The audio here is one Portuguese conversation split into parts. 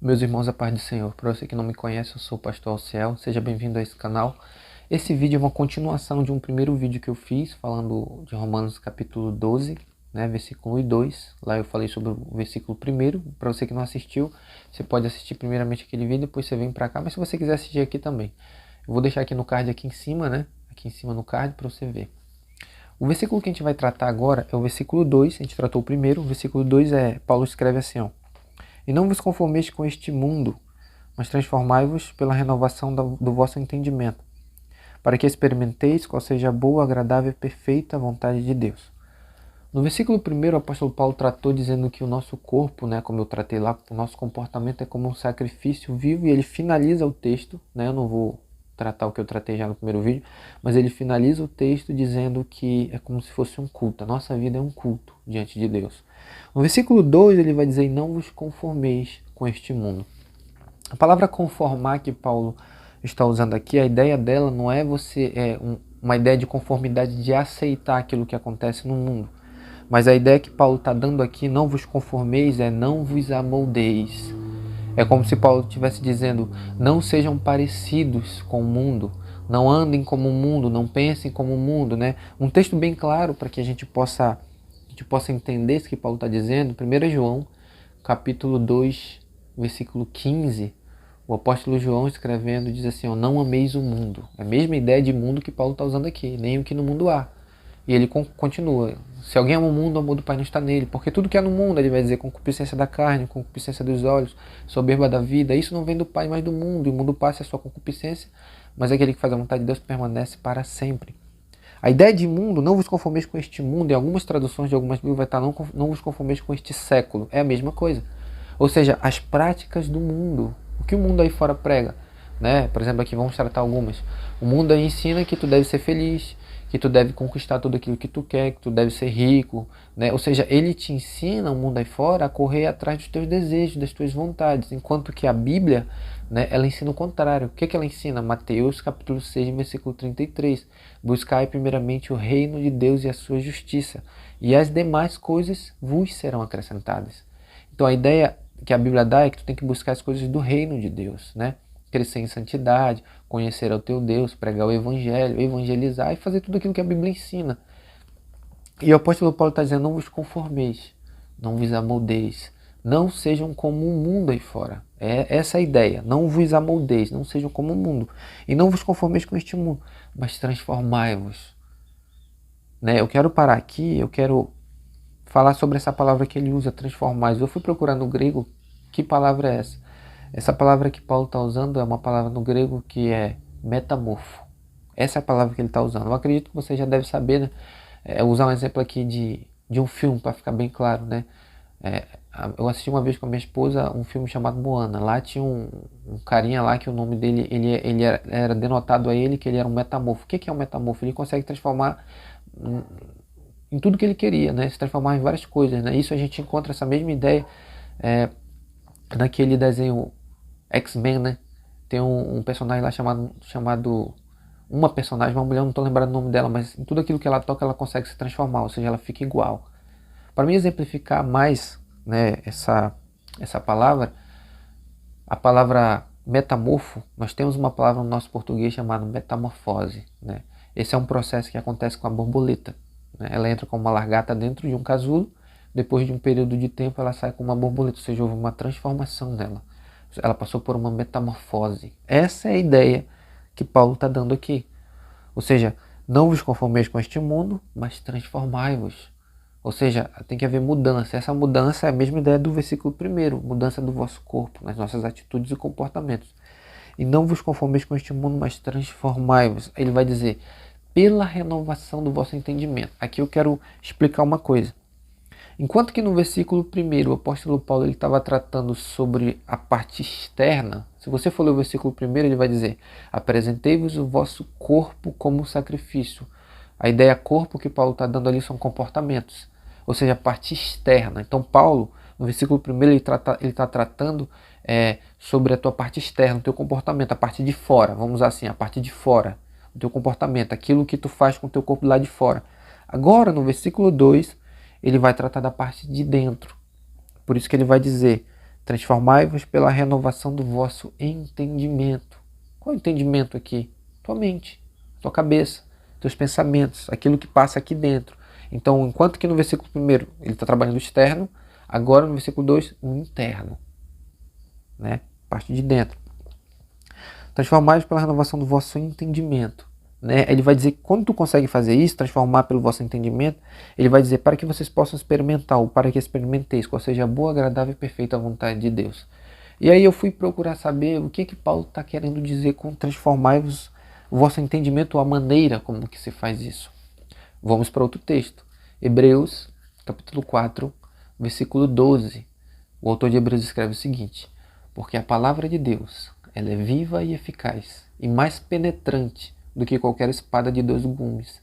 Meus irmãos, a paz do Senhor. Para você que não me conhece, eu sou o Pastor Alciel. Seja bem-vindo a esse canal. Esse vídeo é uma continuação de um primeiro vídeo que eu fiz, falando de Romanos capítulo 12, versículo 1 e 2. Lá eu falei sobre o versículo 1. Para você que não assistiu, você pode assistir primeiramente aquele vídeo, depois você vem para cá. Mas se você quiser assistir aqui também, eu vou deixar aqui no card aqui em cima, Aqui em cima no card para você ver. O versículo que a gente vai tratar agora é o versículo 2. A gente tratou o primeiro. O versículo 2 Paulo escreve assim, ó. E não vos conformeis com este mundo, mas transformai-vos pela renovação do vosso entendimento, para que experimenteis qual seja a boa, agradável e perfeita vontade de Deus. No versículo 1, o apóstolo Paulo tratou dizendo que o nosso corpo, como eu tratei lá, o nosso comportamento é como um sacrifício vivo, e ele finaliza o texto, eu não vou tratar o que eu tratei já no primeiro vídeo, mas ele finaliza o texto dizendo que é como se fosse um culto, a nossa vida é um culto diante de Deus. No versículo 2 ele vai dizer, não vos conformeis com este mundo. A palavra conformar que Paulo está usando aqui, a ideia dela não é uma ideia de conformidade de aceitar aquilo que acontece no mundo. Mas a ideia que Paulo está dando aqui, não vos conformeis, é não vos amoldeis. É como se Paulo estivesse dizendo, não sejam parecidos com o mundo, não andem como o mundo, não pensem como o mundo. Um texto bem claro para que a gente possa entender isso que Paulo está dizendo. 1 João, capítulo 2, versículo 15, o apóstolo João escrevendo diz assim, não ameis o mundo. É a mesma ideia de mundo que Paulo está usando aqui, nem o que no mundo há. E ele continua, se alguém ama o mundo, o amor do Pai não está nele, porque tudo que há no mundo, ele vai dizer, concupiscência da carne, concupiscência dos olhos, soberba da vida, isso não vem do Pai, mas do mundo, e o mundo passa a sua concupiscência, mas aquele que faz a vontade de Deus permanece para sempre. A ideia de mundo, não vos conformeis com este mundo, em algumas traduções de algumas Bíblias vai estar, não vos conformeis com este século, é a mesma coisa. Ou seja, as práticas do mundo, o que o mundo aí fora prega, Por exemplo, aqui vamos tratar algumas. O mundo aí ensina que tu deve ser feliz, que tu deve conquistar tudo aquilo que tu quer, que tu deve ser rico, Ou seja, ele te ensina, o mundo aí fora, a correr atrás dos teus desejos, das tuas vontades, enquanto que a Bíblia, ela ensina o contrário. O que ela ensina? Mateus capítulo 6, versículo 33. Buscai primeiramente o reino de Deus e a sua justiça, e as demais coisas vos serão acrescentadas. Então a ideia que a Bíblia dá é que tu tem que buscar as coisas do reino de Deus, Crescer em santidade, conhecer ao teu Deus, pregar o evangelho, evangelizar e fazer tudo aquilo que a Bíblia ensina. E o apóstolo Paulo está dizendo, não vos conformeis, não vos amoldeis, não sejam como o mundo aí fora. É essa a ideia, não vos amoldeis, não sejam como o mundo. E não vos conformeis com este mundo, mas transformai-vos. Eu quero parar aqui, eu quero falar sobre essa palavra que ele usa, transformar. Eu fui procurar no grego, que palavra é essa? Essa palavra que Paulo está usando é uma palavra no grego que é metamorfo. Essa é a palavra que ele está usando. Eu acredito que você já deve saber, usar um exemplo aqui de um filme, para ficar bem claro, eu assisti uma vez com a minha esposa um filme chamado Moana. Lá tinha um carinha lá que o nome dele, ele era denotado a ele que ele era um metamorfo. O que é um metamorfo? Ele consegue transformar em tudo que ele queria, Se transformar em várias coisas, Isso a gente encontra essa mesma ideia naquele desenho X-Men, Tem um personagem lá chamado uma personagem, uma mulher, não estou lembrando o nome dela, mas em tudo aquilo que ela toca ela consegue se transformar, ou seja, ela fica igual. Para me exemplificar mais, essa palavra, a palavra metamorfo, nós temos uma palavra no nosso português chamada metamorfose, Esse é um processo que acontece com a borboleta, Ela entra como uma largata dentro de um casulo, depois de um período de tempo ela sai com uma borboleta, ou seja, houve uma transformação nela. Ela passou por uma metamorfose. Essa é a ideia que Paulo está dando aqui. Ou seja, não vos conformeis com este mundo, mas transformai-vos. Ou seja, tem que haver mudança. Essa mudança é a mesma ideia do versículo 1, mudança do vosso corpo, nas nossas atitudes e comportamentos. E não vos conformeis com este mundo, mas transformai-vos. Ele vai dizer, pela renovação do vosso entendimento. Aqui eu quero explicar uma coisa. Enquanto que no versículo 1, o apóstolo Paulo estava tratando sobre a parte externa, se você for ler o versículo 1, ele vai dizer, apresentei-vos o vosso corpo como sacrifício. A ideia corpo que Paulo está dando ali são comportamentos, ou seja, a parte externa. Então Paulo, no versículo 1, ele está tratando sobre a tua parte externa, o teu comportamento, a parte de fora, vamos usar assim, a parte de fora, o teu comportamento, aquilo que tu faz com o teu corpo lá de fora. Agora, no versículo 2, ele vai tratar da parte de dentro. Por isso que ele vai dizer, Transformai-vos pela renovação do vosso entendimento. Qual é o entendimento aqui? Tua mente, tua cabeça, teus pensamentos, aquilo que passa aqui dentro. Então, enquanto que no versículo 1 ele está trabalhando o externo, agora no versículo 2, o interno. Né? Parte de dentro. Transformai-vos pela renovação do vosso entendimento. Né? Ele vai dizer, quando tu consegue fazer isso, transformar pelo vosso entendimento, ele vai dizer, para que vocês possam experimentar, ou para que experimenteis, qual seja a boa, agradável e perfeita vontade de Deus. E aí eu fui procurar saber o que Paulo está querendo dizer com transformai-vos o vosso entendimento, ou a maneira como que se faz isso. Vamos para outro texto. Hebreus, capítulo 4, versículo 12. O autor de Hebreus escreve o seguinte: porque a palavra de Deus, ela é viva e eficaz, e mais penetrante do que qualquer espada de 2 gumes.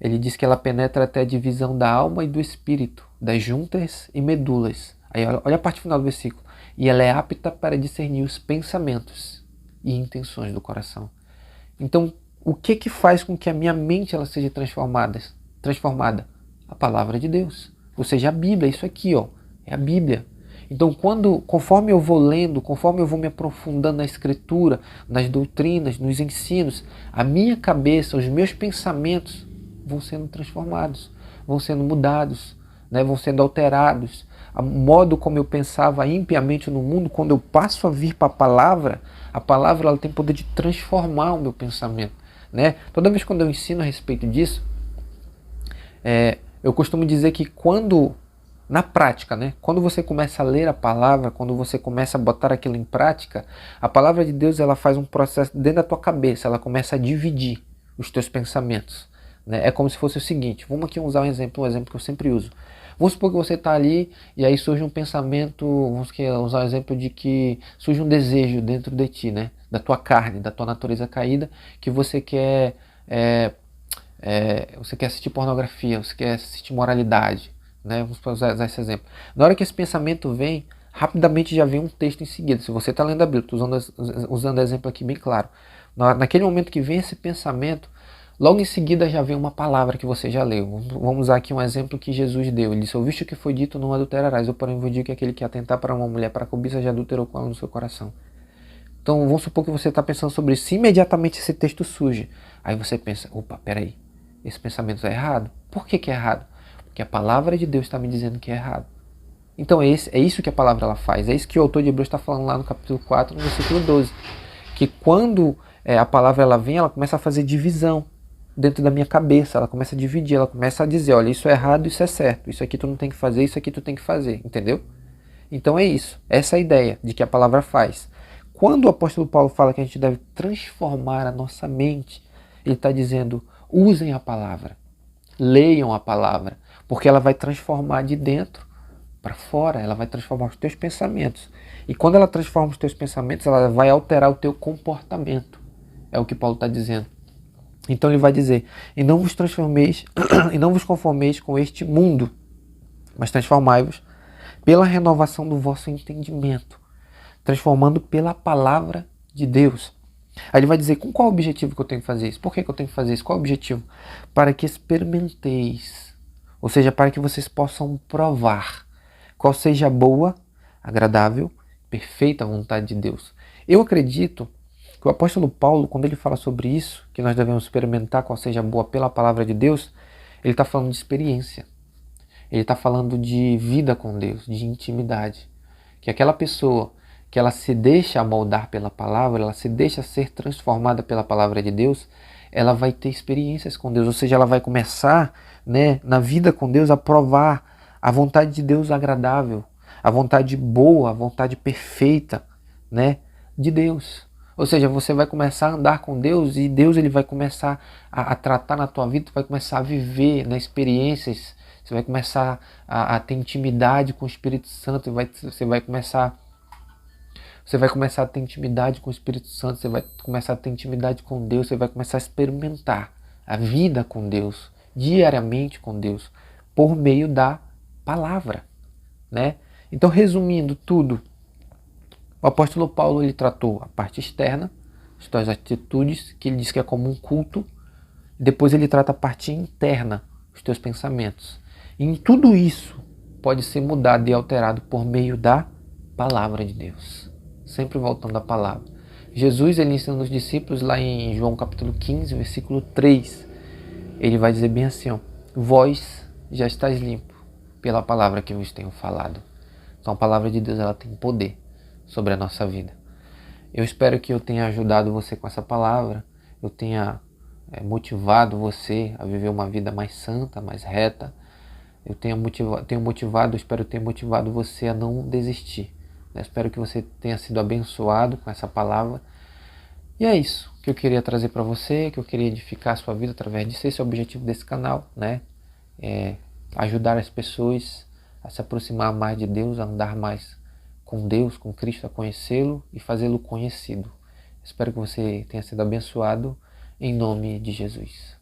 Ele diz que ela penetra até a divisão da alma e do espírito, das juntas e medulas. Aí olha a parte final do versículo. E ela é apta para discernir os pensamentos e intenções do coração. Então, o que faz com que a minha mente ela seja transformada? A palavra de Deus. Ou seja, a Bíblia, isso aqui, ó, é a Bíblia. Então, conforme eu vou lendo, conforme eu vou me aprofundando na Escritura, nas doutrinas, nos ensinos, a minha cabeça, os meus pensamentos vão sendo transformados, vão sendo mudados, né? Vão sendo alterados. O modo como eu pensava impiamente no mundo, quando eu passo a vir para a palavra ela tem poder de transformar o meu pensamento. Né? Toda vez quando eu ensino a respeito disso, eu costumo dizer que na prática, né? Quando você começa a ler a palavra, quando você começa a botar aquilo em prática, a palavra de Deus ela faz um processo dentro da tua cabeça, ela começa a dividir os teus pensamentos. Né? É como se fosse o seguinte, vamos aqui usar um exemplo que eu sempre uso. Vamos supor que você está ali e aí surge um pensamento, vamos usar o exemplo de que surge um desejo dentro de ti, né? Da tua carne, da tua natureza caída, que você quer assistir pornografia, você quer assistir moralidade. Né? Vamos usar esse exemplo. Na hora que esse pensamento vem, rapidamente já vem um texto em seguida. Se você está lendo a Bíblia, estou usando exemplo aqui bem claro. Naquele momento que vem esse pensamento, logo em seguida já vem uma palavra que você já leu. Vamos usar aqui um exemplo que Jesus deu. Ele disse, ouviste o que foi dito, não adulterarás. Eu, porém, vos digo que aquele que atentar para uma mulher para a cobiça já adulterou com ela no seu coração. Então, vamos supor que você está pensando sobre isso. Imediatamente esse texto surge. Aí você pensa, opa, peraí, esse pensamento é errado. Por que é errado? Porque a palavra de Deus está me dizendo que é errado. Então é isso que a palavra ela faz. É isso que o autor de Hebreus está falando lá no capítulo 4, no versículo 12. Que quando a palavra ela vem, ela começa a fazer divisão dentro da minha cabeça. Ela começa a dividir, ela começa a dizer, olha, isso é errado, isso é certo. Isso aqui tu não tem que fazer, isso aqui tu tem que fazer. Entendeu? Então é isso. Essa é a ideia de que a palavra faz. Quando o apóstolo Paulo fala que a gente deve transformar a nossa mente, ele está dizendo, usem a palavra. Leiam a palavra. Porque ela vai transformar de dentro para fora, ela vai transformar os teus pensamentos. E quando ela transforma os teus pensamentos, ela vai alterar o teu comportamento. É o que Paulo está dizendo. Então ele vai dizer, e não vos transformeis, e não vos conformeis com este mundo, mas transformai-vos pela renovação do vosso entendimento, transformando pela palavra de Deus. Aí ele vai dizer, com qual objetivo que eu tenho que fazer isso? Por que eu tenho que fazer isso? Qual o objetivo? Para que experimenteis. Ou seja, para que vocês possam provar qual seja a boa, agradável, perfeita vontade de Deus. Eu acredito que o apóstolo Paulo, quando ele fala sobre isso, que nós devemos experimentar qual seja a boa pela palavra de Deus, ele está falando de experiência. Ele está falando de vida com Deus, de intimidade. Que aquela pessoa que ela se deixa moldar pela palavra, ela se deixa ser transformada pela palavra de Deus, ela vai ter experiências com Deus, ou seja, ela vai começar, né, na vida com Deus a provar a vontade de Deus agradável, a vontade boa, a vontade perfeita, né, de Deus. Ou seja, você vai começar a andar com Deus e Deus ele vai começar a tratar na tua vida, tu vai começar a viver nas experiências, você vai começar a ter intimidade com o Espírito Santo, você vai começar a ter intimidade com o Espírito Santo, você vai começar a ter intimidade com Deus, você vai começar a experimentar a vida com Deus, diariamente com Deus, por meio da palavra, né? Então, resumindo tudo, o apóstolo Paulo ele tratou a parte externa, as tuas atitudes, que ele diz que é como um culto, depois ele trata a parte interna, os teus pensamentos. E em tudo isso pode ser mudado e alterado por meio da palavra de Deus. Sempre voltando à palavra. Jesus, ele ensina os discípulos lá em João capítulo 15, versículo 3. Ele vai dizer bem assim, ó: vós já estáis limpo pela palavra que vos tenho falado. Então a palavra de Deus, ela tem poder sobre a nossa vida. Eu espero que eu tenha ajudado você com essa palavra, eu tenha motivado você a viver uma vida mais santa, mais reta. Eu espero ter motivado você a não desistir. Eu espero que você tenha sido abençoado com essa palavra. E é isso que eu queria trazer para você, que eu queria edificar a sua vida através disso. Esse é o objetivo desse canal, né? Ajudar as pessoas a se aproximar mais de Deus, a andar mais com Deus, com Cristo, a conhecê-lo e fazê-lo conhecido. Espero que você tenha sido abençoado em nome de Jesus.